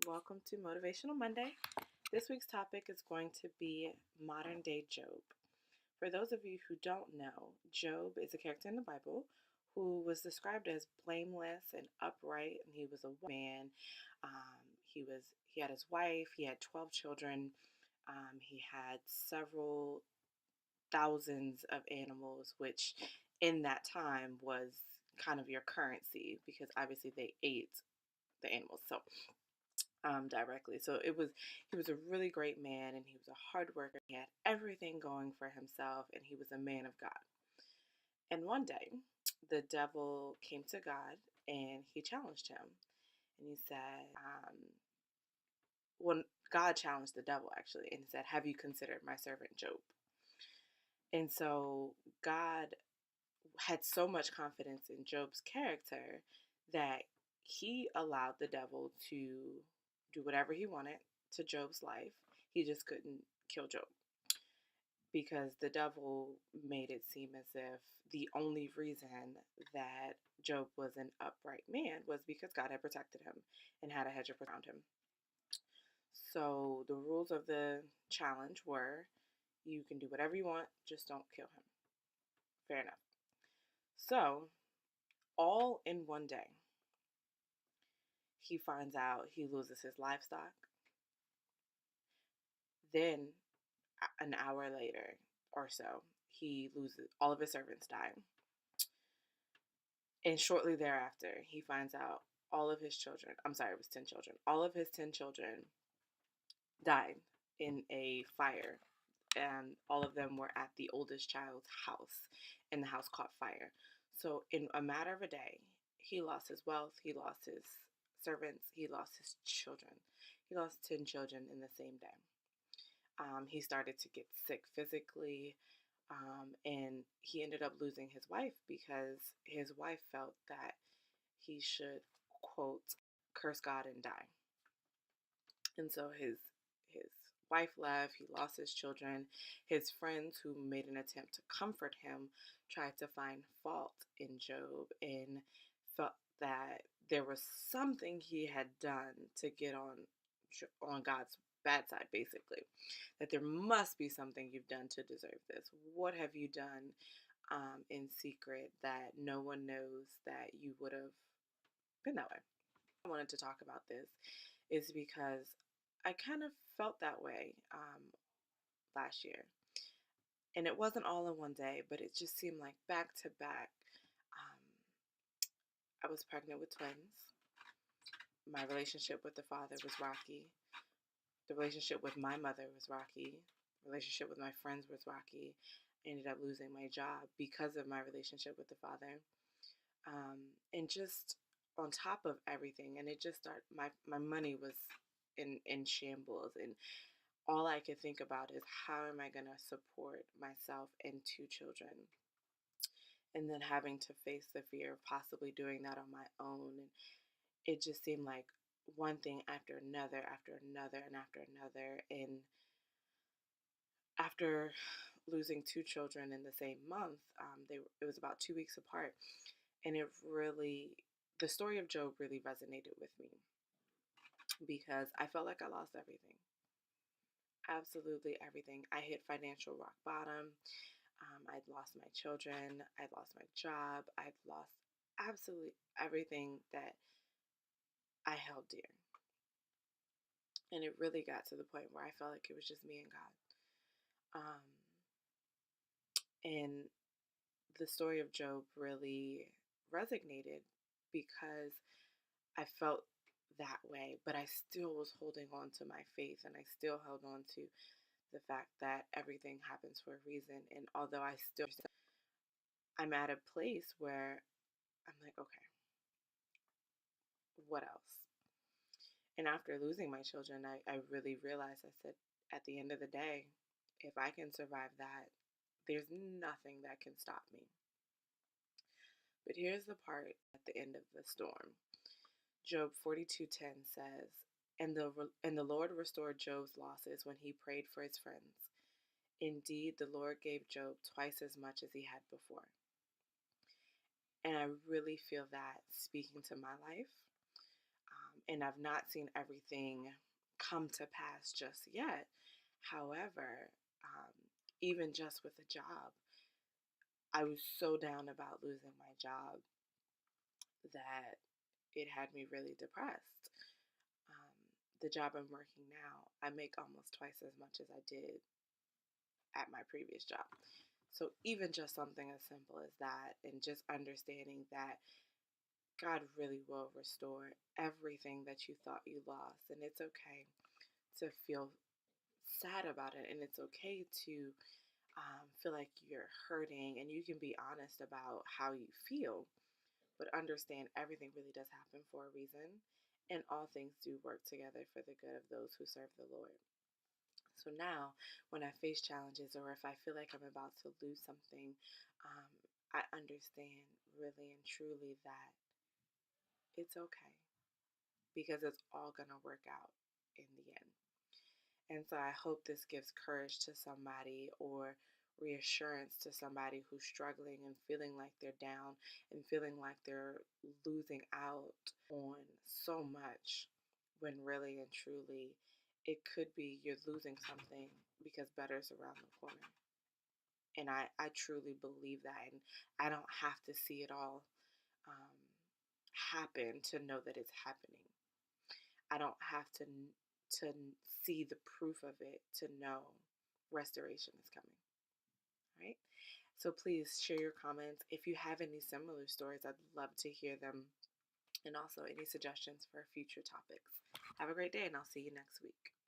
welcome to Motivational Monday. This week's topic is going to be modern day Job. For those of you who don't know, Job is a character in the Bible who was described as blameless and upright, and he was a man. He had his wife. He had 12 children. He had several thousands of animals, which in that time was kind of your currency because obviously they ate the animals. Directly. So he was a really great man, and he was a hard worker. He had everything going for himself, and he was a man of God. And one day, the devil came to God and he challenged him. And he said, when God challenged the devil actually, and he said, "Have you considered my servant Job?" And so God had so much confidence in Job's character that he allowed the devil to do whatever he wanted to Job's life. He just couldn't kill Job because the devil made it seem as if the only reason that Job was an upright man was because God had protected him and had a hedge around him. So the rules of the challenge were you can do whatever you want, just don't kill him. Fair enough. So, all in one day, he finds out he loses his livestock. Then, an hour later or so, he loses all of his servants die. And shortly thereafter, he finds out all of his children, I'm sorry, it was 10 children, all of his 10 children died in a fire. And all of them were at the oldest child's house, and the house caught fire. So, in a matter of a day, he lost his wealth, he lost his servants, he lost his children. He lost 10 children in the same day. He started to get sick physically, and he ended up losing his wife because his wife felt that he should, quote, curse God and die. And so his wife left, he lost his children. His friends who made an attempt to comfort him tried to find fault in Job and felt that there was something he had done to get on God's bad side, basically. That there must be something you've done to deserve this. What have you done in secret that no one knows that you would have been that way? I wanted to talk about this is because I kind of felt that way last year. And it wasn't all in one day, but it just seemed like back to back. I was pregnant with twins. My relationship with the father was rocky. The relationship with my mother was rocky. The relationship with my friends was rocky. I ended up losing my job because of my relationship with the father. And just on top of everything, and it just started, my money was in shambles, and all I could think about is how am I going to support myself and 2 children, and then having to face the fear of possibly doing that on my own. And it just seemed like one thing after another, after another, and after another. And after losing 2 children in the same month, it was about 2 weeks apart, and the story of Job really resonated with me because I felt like I lost everything. Absolutely everything. I hit financial rock bottom. I'd lost my children. I'd lost my job. I'd lost absolutely everything that I held dear. And it really got to the point where I felt like it was just me and God. And the story of Job really resonated because I felt that way, but I still was holding on to my faith, and I still held on to the fact that everything happens for a reason. And although I'm at a place where I'm like, okay, what else? And after losing my children, I really realized, I said, at the end of the day, if I can survive that, there's nothing that can stop me. But here's the part at the end of the storm. Job 42:10 says, and the Lord restored Job's losses when he prayed for his friends. Indeed, the Lord gave Job twice as much as he had before. And I really feel that speaking to my life. and I've not seen everything come to pass just yet. However, um, even just with a job, I was so down about losing my job that it had me really depressed. Um, the job I'm working now, I make almost twice as much as I did at my previous job. So even just something as simple as that, and just understanding that God really will restore everything that you thought you lost, and it's okay to feel sad about it, and it's okay to feel like you're hurting, and you can be honest about how you feel, but understand everything really does happen for a reason, and all things do work together for the good of those who serve the Lord. So now, when I face challenges or if I feel like I'm about to lose something, um, I understand really and truly that it's okay because it's all going to work out in the end. And so I hope this gives courage to somebody or reassurance to somebody who's struggling and feeling like they're down and feeling like they're losing out on so much when really and truly it could be you're losing something because better's around the corner. And I truly believe that. And I don't have to see it all um, happen to know that it's happening. I don't have to see the proof of it to know restoration is coming. Right? So please share your comments. If you have any similar stories, I'd love to hear them, and also any suggestions for future topics. Have a great day, and I'll see you next week.